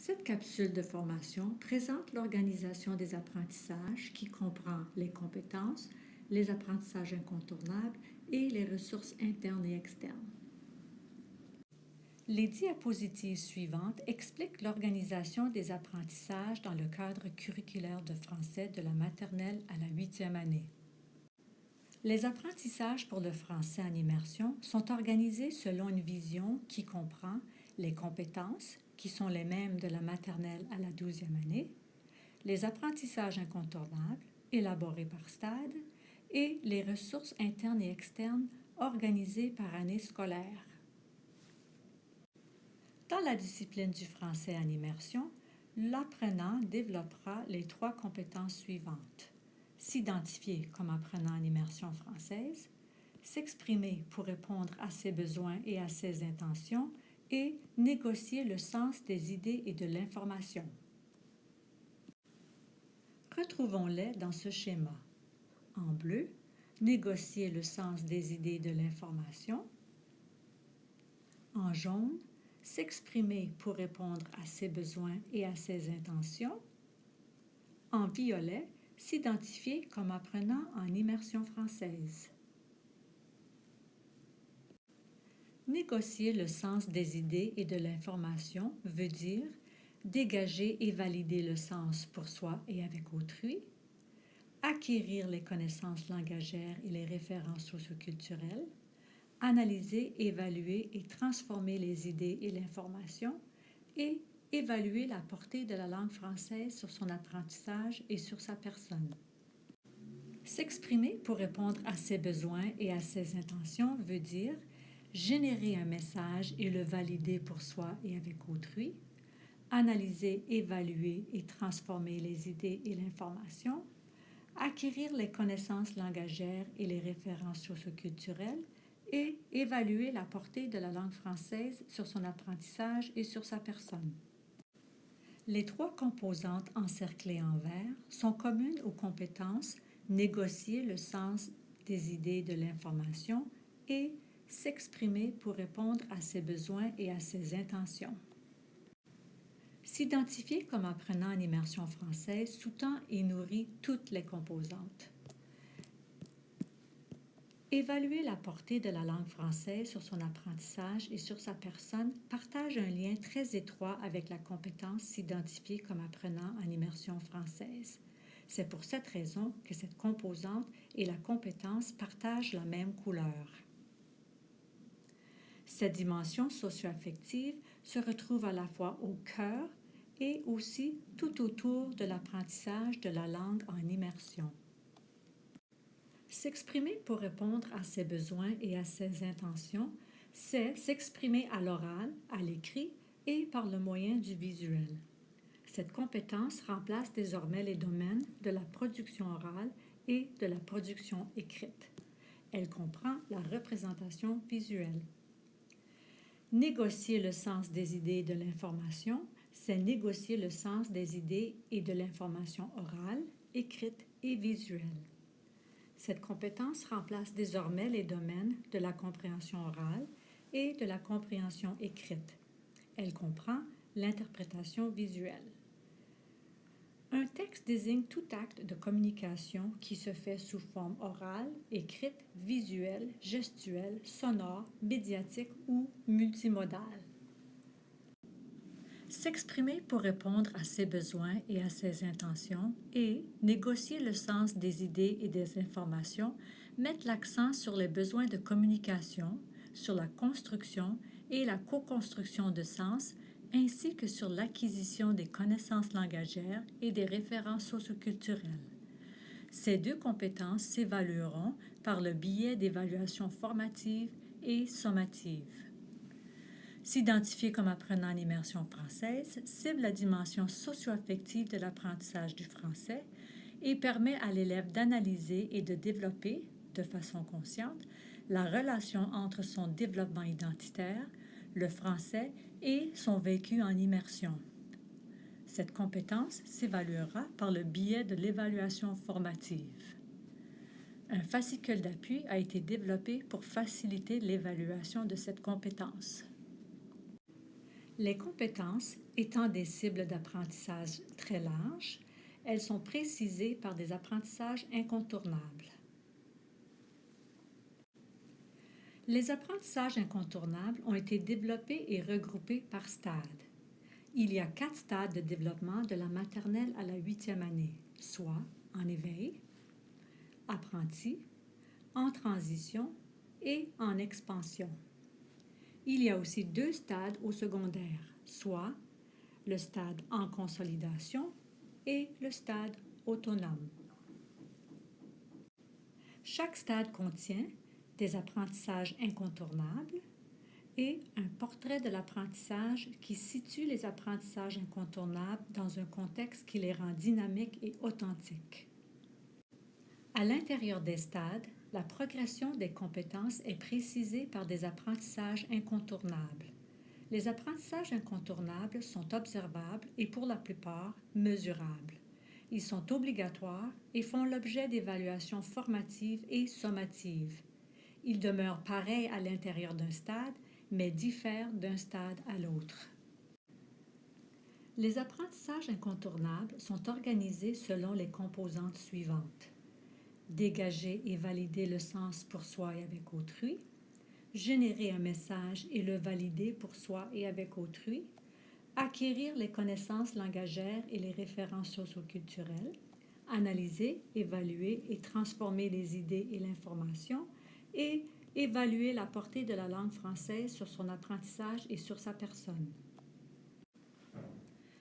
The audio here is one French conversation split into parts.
Cette capsule de formation présente l'organisation des apprentissages qui comprend les compétences, les apprentissages incontournables et les ressources internes et externes. Les diapositives suivantes expliquent l'organisation des apprentissages dans le cadre curriculaire de français de la maternelle à la 8e année. Les apprentissages pour le français en immersion sont organisés selon une vision qui comprend les compétences, qui sont les mêmes de la maternelle à la 12e année, les apprentissages incontournables, élaborés par stade, et les ressources internes et externes organisées par année scolaire. Dans la discipline du français en immersion, l'apprenant développera les 3 compétences suivantes. S'identifier comme apprenant en immersion française, s'exprimer pour répondre à ses besoins et à ses intentions et négocier le sens des idées et de l'information. Retrouvons-les dans ce schéma. En bleu, négocier le sens des idées et de l'information. En jaune, s'exprimer pour répondre à ses besoins et à ses intentions. En violet, s'identifier comme apprenant en immersion française. Négocier le sens des idées et de l'information veut dire dégager et valider le sens pour soi et avec autrui, acquérir les connaissances langagères et les références socioculturelles, analyser, évaluer et transformer les idées et l'information et évaluer la portée de la langue française sur son apprentissage et sur sa personne. S'exprimer pour répondre à ses besoins et à ses intentions veut dire générer un message et le valider pour soi et avec autrui, analyser, évaluer et transformer les idées et l'information, acquérir les connaissances langagères et les références socioculturelles et évaluer la portée de la langue française sur son apprentissage et sur sa personne. Les 3 composantes encerclées en vert sont communes aux compétences négocier le sens des idées et de l'information et s'exprimer pour répondre à ses besoins et à ses intentions. S'identifier comme apprenant en immersion française sous-tend et nourrit toutes les composantes. Évaluer la portée de la langue française sur son apprentissage et sur sa personne partage un lien très étroit avec la compétence s'identifier comme apprenant en immersion française. C'est pour cette raison que cette composante et la compétence partagent la même couleur. Cette dimension socio-affective se retrouve à la fois au cœur et aussi tout autour de l'apprentissage de la langue en immersion. S'exprimer pour répondre à ses besoins et à ses intentions, c'est s'exprimer à l'oral, à l'écrit et par le moyen du visuel. Cette compétence remplace désormais les domaines de la production orale et de la production écrite. Elle comprend la représentation visuelle. Négocier le sens des idées et de l'information, c'est négocier le sens des idées et de l'information orale, écrite et visuelle. Cette compétence remplace désormais les domaines de la compréhension orale et de la compréhension écrite. Elle comprend l'interprétation visuelle. Un texte désigne tout acte de communication qui se fait sous forme orale, écrite, visuelle, gestuelle, sonore, médiatique ou multimodale. S'exprimer pour répondre à ses besoins et à ses intentions et négocier le sens des idées et des informations mettent l'accent sur les besoins de communication, sur la construction et la co-construction de sens, ainsi que sur l'acquisition des connaissances langagères et des références socioculturelles. Ces 2 compétences s'évalueront par le biais d'évaluations formatives et sommatives. S'identifier comme apprenant en immersion française cible la dimension socio-affective de l'apprentissage du français et permet à l'élève d'analyser et de développer, de façon consciente, la relation entre son développement identitaire, le français et son vécu en immersion. Cette compétence s'évaluera par le biais de l'évaluation formative. Un fascicule d'appui a été développé pour faciliter l'évaluation de cette compétence. Les compétences étant des cibles d'apprentissage très larges, elles sont précisées par des apprentissages incontournables. Les apprentissages incontournables ont été développés et regroupés par stade. Il y a 4 stades de développement de la maternelle à la 8e année, soit en éveil, apprenti, en transition et en expansion. Il y a aussi 2 stades au secondaire, soit le stade en consolidation et le stade autonome. Chaque stade contient des apprentissages incontournables et un portrait de l'apprentissage qui situe les apprentissages incontournables dans un contexte qui les rend dynamiques et authentiques. À l'intérieur des stades, la progression des compétences est précisée par des apprentissages incontournables. Les apprentissages incontournables sont observables et pour la plupart mesurables. Ils sont obligatoires et font l'objet d'évaluations formatives et sommatives. Ils demeurent pareils à l'intérieur d'un stade, mais diffèrent d'un stade à l'autre. Les apprentissages incontournables sont organisés selon les composantes suivantes. Dégager et valider le sens pour soi et avec autrui, générer un message et le valider pour soi et avec autrui, acquérir les connaissances langagères et les références socioculturelles, analyser, évaluer et transformer les idées et l'information, et évaluer la portée de la langue française sur son apprentissage et sur sa personne.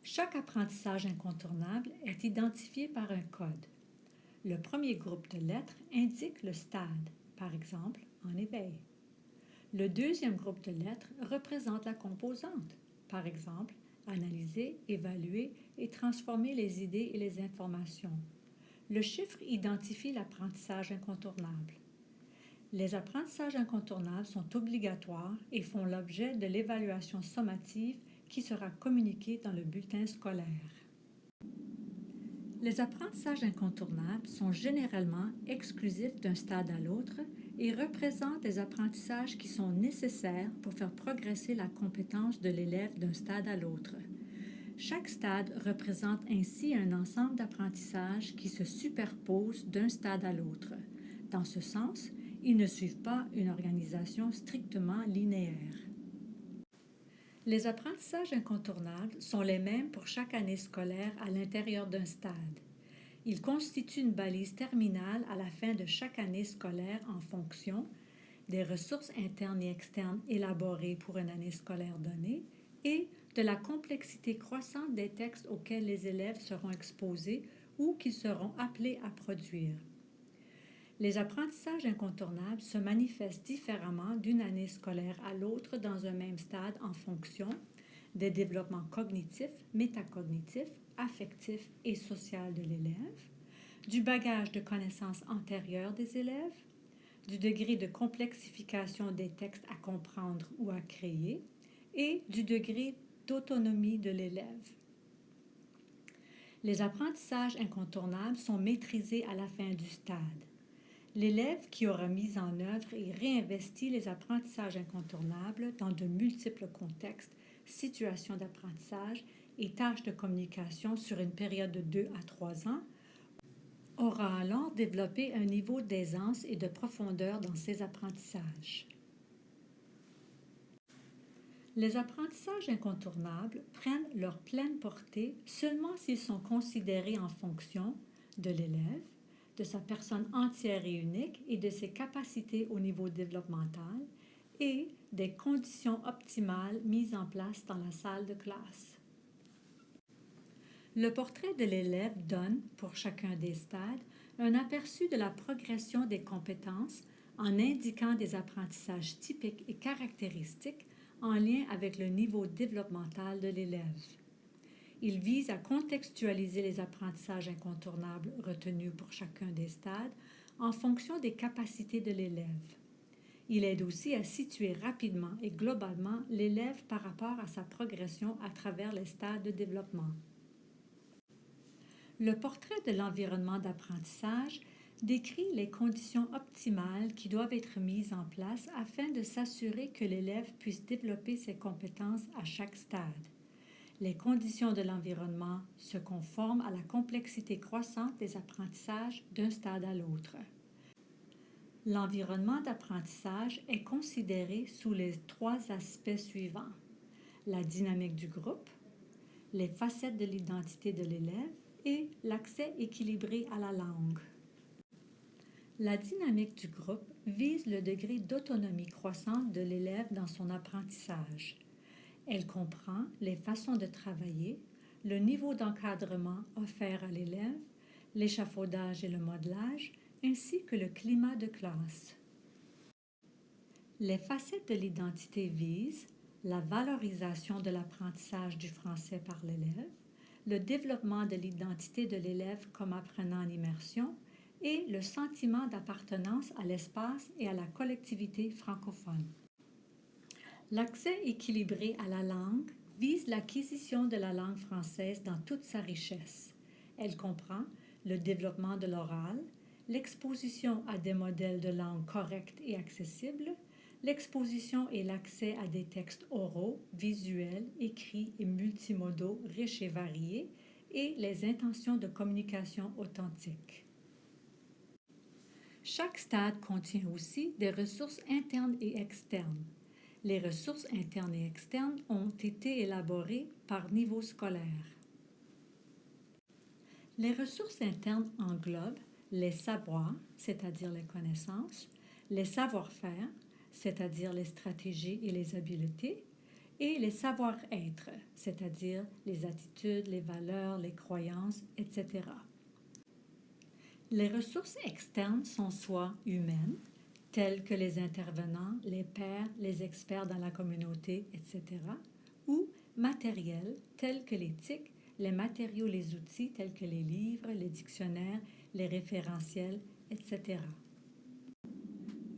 Chaque apprentissage incontournable est identifié par un code. Le premier groupe de lettres indique le stade, par exemple en éveil. Le deuxième groupe de lettres représente la composante, par exemple analyser, évaluer et transformer les idées et les informations. Le chiffre identifie l'apprentissage incontournable. Les apprentissages incontournables sont obligatoires et font l'objet de l'évaluation sommative qui sera communiquée dans le bulletin scolaire. Les apprentissages incontournables sont généralement exclusifs d'un stade à l'autre et représentent des apprentissages qui sont nécessaires pour faire progresser la compétence de l'élève d'un stade à l'autre. Chaque stade représente ainsi un ensemble d'apprentissages qui se superposent d'un stade à l'autre. Dans ce sens, ils ne suivent pas une organisation strictement linéaire. Les apprentissages incontournables sont les mêmes pour chaque année scolaire à l'intérieur d'un stade. Ils constituent une balise terminale à la fin de chaque année scolaire en fonction des ressources internes et externes élaborées pour une année scolaire donnée et de la complexité croissante des textes auxquels les élèves seront exposés ou qu'ils seront appelés à produire. Les apprentissages incontournables se manifestent différemment d'une année scolaire à l'autre dans un même stade en fonction des développements cognitifs, métacognitifs, affectifs et social de l'élève, du bagage de connaissances antérieures des élèves, du degré de complexification des textes à comprendre ou à créer et du degré d'autonomie de l'élève. Les apprentissages incontournables sont maîtrisés à la fin du stade. L'élève qui aura mis en œuvre et réinvesti les apprentissages incontournables dans de multiples contextes, situations d'apprentissage et tâches de communication sur une période de 2 à 3 ans aura alors développé un niveau d'aisance et de profondeur dans ses apprentissages. Les apprentissages incontournables prennent leur pleine portée seulement s'ils sont considérés en fonction de l'élève, de sa personne entière et unique et de ses capacités au niveau développemental et des conditions optimales mises en place dans la salle de classe. Le portrait de l'élève donne, pour chacun des stades, un aperçu de la progression des compétences en indiquant des apprentissages typiques et caractéristiques en lien avec le niveau développemental de l'élève. Il vise à contextualiser les apprentissages incontournables retenus pour chacun des stades en fonction des capacités de l'élève. Il aide aussi à situer rapidement et globalement l'élève par rapport à sa progression à travers les stades de développement. Le portrait de l'environnement d'apprentissage décrit les conditions optimales qui doivent être mises en place afin de s'assurer que l'élève puisse développer ses compétences à chaque stade. Les conditions de l'environnement se conforment à la complexité croissante des apprentissages d'un stade à l'autre. L'environnement d'apprentissage est considéré sous les 3 aspects suivants: la dynamique du groupe, les facettes de l'identité de l'élève et l'accès équilibré à la langue. La dynamique du groupe vise le degré d'autonomie croissante de l'élève dans son apprentissage. Elle comprend les façons de travailler, le niveau d'encadrement offert à l'élève, l'échafaudage et le modelage, ainsi que le climat de classe. Les facettes de l'identité visent la valorisation de l'apprentissage du français par l'élève, le développement de l'identité de l'élève comme apprenant en immersion et le sentiment d'appartenance à l'espace et à la collectivité francophone. L'accès équilibré à la langue vise l'acquisition de la langue française dans toute sa richesse. Elle comprend le développement de l'oral, l'exposition à des modèles de langue corrects et accessibles, l'exposition et l'accès à des textes oraux, visuels, écrits et multimodaux riches et variés, et les intentions de communication authentiques. Chaque stade contient aussi des ressources internes et externes. Les ressources internes et externes ont été élaborées par niveau scolaire. Les ressources internes englobent les savoirs, c'est-à-dire les connaissances, les savoir-faire, c'est-à-dire les stratégies et les habiletés, et les savoir-être, c'est-à-dire les attitudes, les valeurs, les croyances, etc. Les ressources externes sont soit humaines, telles que les intervenants, les pairs, les experts dans la communauté, etc., ou matérielles, telles que l'éthique, les matériaux, les outils, tels que les livres, les dictionnaires, les référentiels, etc.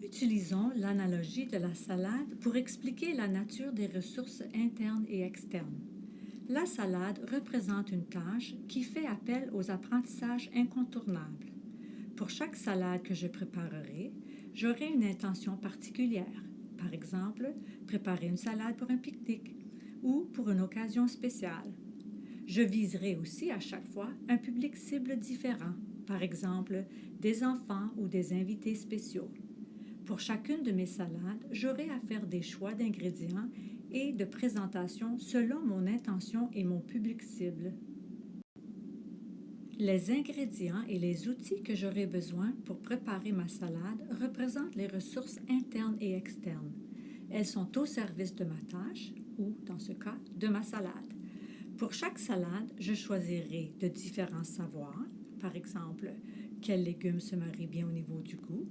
Utilisons l'analogie de la salade pour expliquer la nature des ressources internes et externes. La salade représente une tâche qui fait appel aux apprentissages incontournables. Pour chaque salade que je préparerai, j'aurai une intention particulière. Par exemple, préparer une salade pour un pique-nique ou pour une occasion spéciale. Je viserai aussi à chaque fois un public cible différent, par exemple des enfants ou des invités spéciaux. Pour chacune de mes salades, j'aurai à faire des choix d'ingrédients et de présentation selon mon intention et mon public cible. Les ingrédients et les outils que j'aurai besoin pour préparer ma salade représentent les ressources internes et externes. Elles sont au service de ma tâche ou, dans ce cas, de ma salade. Pour chaque salade, je choisirai de différents savoirs, par exemple, quels légumes se marient bien au niveau du goût,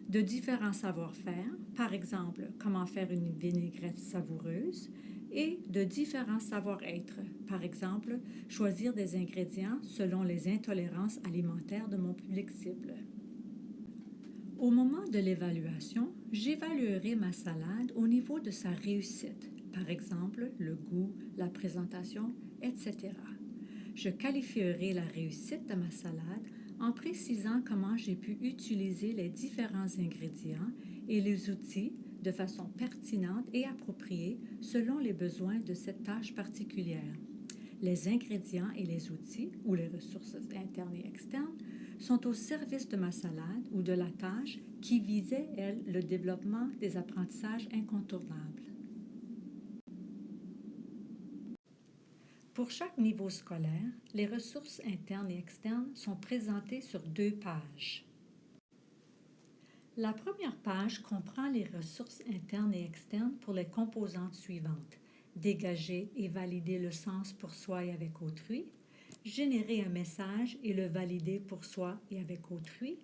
de différents savoir-faire, par exemple, comment faire une vinaigrette savoureuse, et de différents savoir-être, par exemple, choisir des ingrédients selon les intolérances alimentaires de mon public cible. Au moment de l'évaluation, j'évaluerai ma salade au niveau de sa réussite, par exemple, le goût, la présentation, etc. Je qualifierai la réussite de ma salade en précisant comment j'ai pu utiliser les différents ingrédients et les outils de façon pertinente et appropriée selon les besoins de cette tâche particulière. Les ingrédients et les outils, ou les ressources internes et externes, sont au service de ma salade ou de la tâche qui visait, elle, le développement des apprentissages incontournables. Pour chaque niveau scolaire, les ressources internes et externes sont présentées sur 2 pages. La première page comprend les ressources internes et externes pour les composantes suivantes: dégager et valider le sens pour soi et avec autrui, générer un message et le valider pour soi et avec autrui,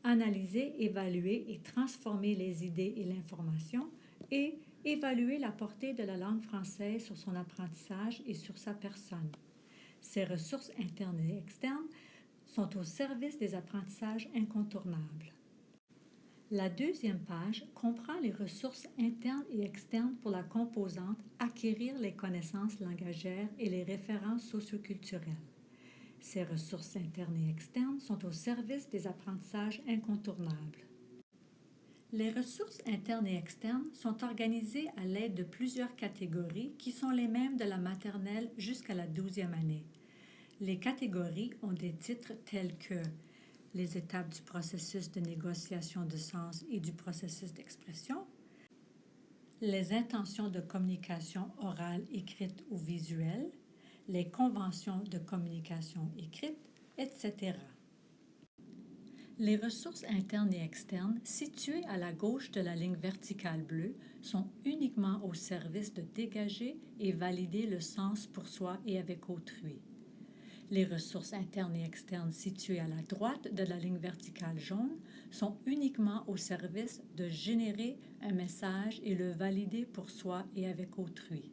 analyser, évaluer et transformer les idées et l'information, et évaluer la portée de la langue française sur son apprentissage et sur sa personne. Ces ressources internes et externes sont au service des apprentissages incontournables. La deuxième page comprend les ressources internes et externes pour la composante acquérir les connaissances langagières et les références socioculturelles. Ces ressources internes et externes sont au service des apprentissages incontournables. Les ressources internes et externes sont organisées à l'aide de plusieurs catégories qui sont les mêmes de la maternelle jusqu'à la 12e année. Les catégories ont des titres tels que les étapes du processus de négociation de sens et du processus d'expression, les intentions de communication orale, écrite ou visuelle, les conventions de communication écrite, etc. Les ressources internes et externes, situées à la gauche de la ligne verticale bleue, sont uniquement au service de dégager et valider le sens pour soi et avec autrui. Les ressources internes et externes situées à la droite de la ligne verticale jaune sont uniquement au service de générer un message et le valider pour soi et avec autrui.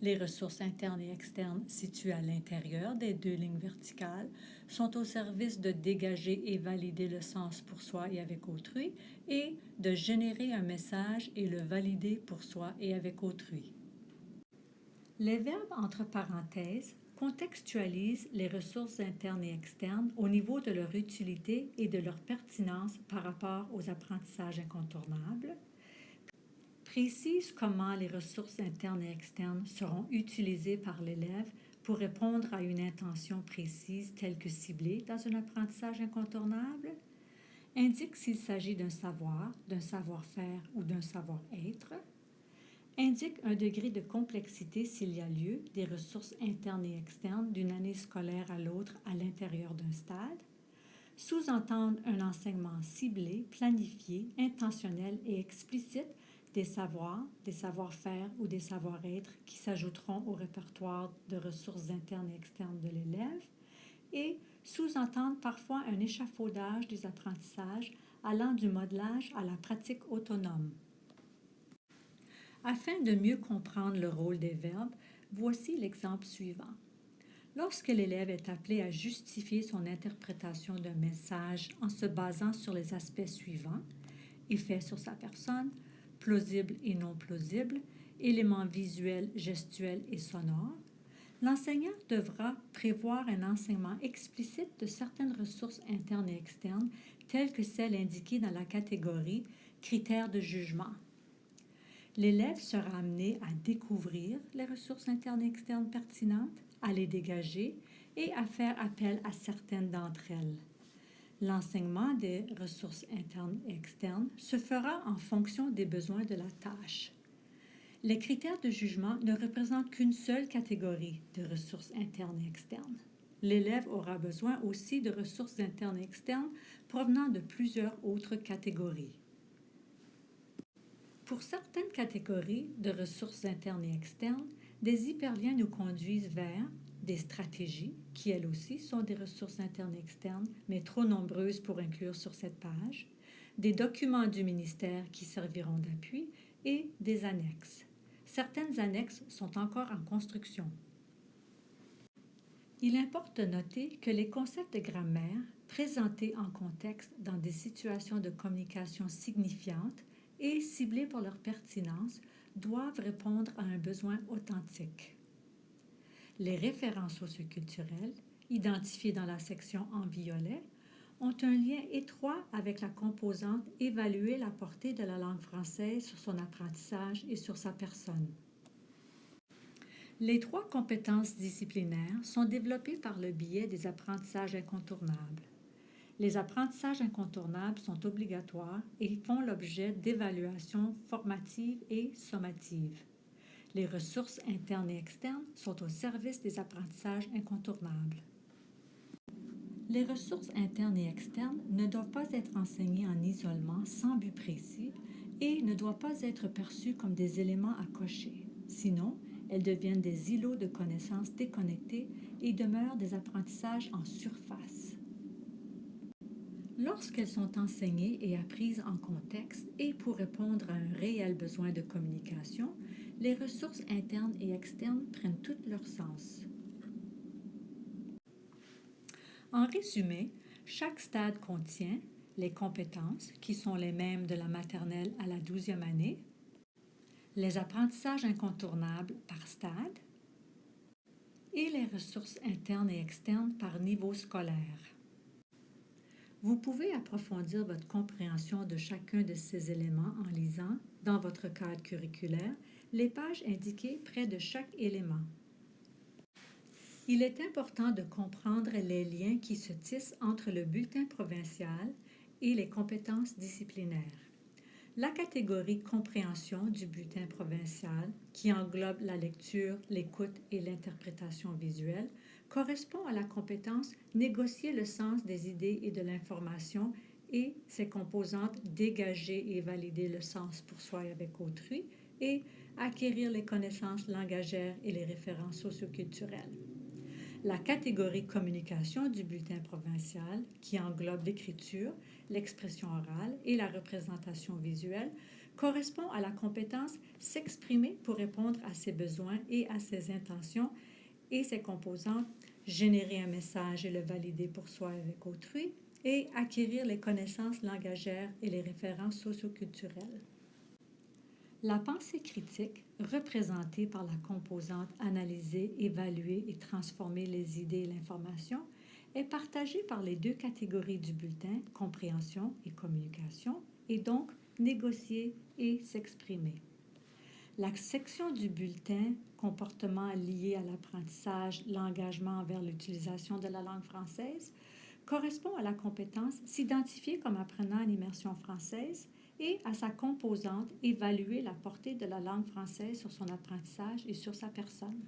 Les ressources internes et externes situées à l'intérieur des deux lignes verticales sont au service de dégager et valider le sens pour soi et avec autrui et de générer un message et le valider pour soi et avec autrui. Les verbes entre parenthèses contextualisent les ressources internes et externes au niveau de leur utilité et de leur pertinence par rapport aux apprentissages incontournables, précisent comment les ressources internes et externes seront utilisées par l'élève pour répondre à une intention précise telle que ciblée dans un apprentissage incontournable, indiquent s'il s'agit d'un savoir-faire ou d'un savoir-être, indique un degré de complexité s'il y a lieu des ressources internes et externes d'une année scolaire à l'autre à l'intérieur d'un stade, sous-entendent un enseignement ciblé, planifié, intentionnel et explicite des savoirs, des savoir-faire ou des savoir-être qui s'ajouteront au répertoire de ressources internes et externes de l'élève et sous-entendent parfois un échafaudage des apprentissages allant du modelage à la pratique autonome. Afin de mieux comprendre le rôle des verbes, voici l'exemple suivant. Lorsque l'élève est appelé à justifier son interprétation d'un message en se basant sur les aspects suivants, effet sur sa personne, plausible et non plausible, éléments visuels, gestuels et sonores, l'enseignant devra prévoir un enseignement explicite de certaines ressources internes et externes, telles que celles indiquées dans la catégorie critères de jugement. L'élève sera amené à découvrir les ressources internes et externes pertinentes, à les dégager et à faire appel à certaines d'entre elles. L'enseignement des ressources internes et externes se fera en fonction des besoins de la tâche. Les critères de jugement ne représentent qu'une seule catégorie de ressources internes et externes. L'élève aura besoin aussi de ressources internes et externes provenant de plusieurs autres catégories. Pour certaines catégories de ressources internes et externes, des hyperliens nous conduisent vers des stratégies, qui elles aussi sont des ressources internes et externes, mais trop nombreuses pour inclure sur cette page, des documents du ministère qui serviront d'appui et des annexes. Certaines annexes sont encore en construction. Il importe de noter que les concepts de grammaire, présentés en contexte dans des situations de communication signifiantes, et ciblés pour leur pertinence, doivent répondre à un besoin authentique. Les références socioculturelles, identifiées dans la section en violet, ont un lien étroit avec la composante évaluer la portée de la langue française sur son apprentissage et sur sa personne. Les 3 compétences disciplinaires sont développées par le biais des apprentissages incontournables. Les apprentissages incontournables sont obligatoires et font l'objet d'évaluations formatives et sommatives. Les ressources internes et externes sont au service des apprentissages incontournables. Les ressources internes et externes ne doivent pas être enseignées en isolement sans but précis et ne doivent pas être perçues comme des éléments à cocher. Sinon, elles deviennent des îlots de connaissances déconnectés et demeurent des apprentissages en surface. Lorsqu'elles sont enseignées et apprises en contexte et pour répondre à un réel besoin de communication, les ressources internes et externes prennent tout leur sens. En résumé, chaque stade contient les compétences, qui sont les mêmes de la maternelle à la 12e année, les apprentissages incontournables par stade et les ressources internes et externes par niveau scolaire. Vous pouvez approfondir votre compréhension de chacun de ces éléments en lisant, dans votre cadre curriculaire, les pages indiquées près de chaque élément. Il est important de comprendre les liens qui se tissent entre le bulletin provincial et les compétences disciplinaires. La catégorie compréhension du bulletin provincial, qui englobe la lecture, l'écoute et l'interprétation visuelle, correspond à la compétence négocier le sens des idées et de l'information et ses composantes dégager et valider le sens pour soi et avec autrui et acquérir les connaissances langagères et les références socioculturelles. La catégorie communication du bulletin provincial, qui englobe l'écriture, l'expression orale et la représentation visuelle, correspond à la compétence s'exprimer pour répondre à ses besoins et à ses intentions et ses composantes, générer un message et le valider pour soi et avec autrui, et acquérir les connaissances langagères et les références socioculturelles. La pensée critique, représentée par la composante analyser, évaluer et transformer les idées et l'information, est partagée par les deux catégories du bulletin, compréhension et communication, et donc négocier et s'exprimer. La section du bulletin, comportement lié à l'apprentissage, l'engagement envers l'utilisation de la langue française, correspond à la compétence s'identifier comme apprenant en immersion française et à sa composante évaluer la portée de la langue française sur son apprentissage et sur sa personne.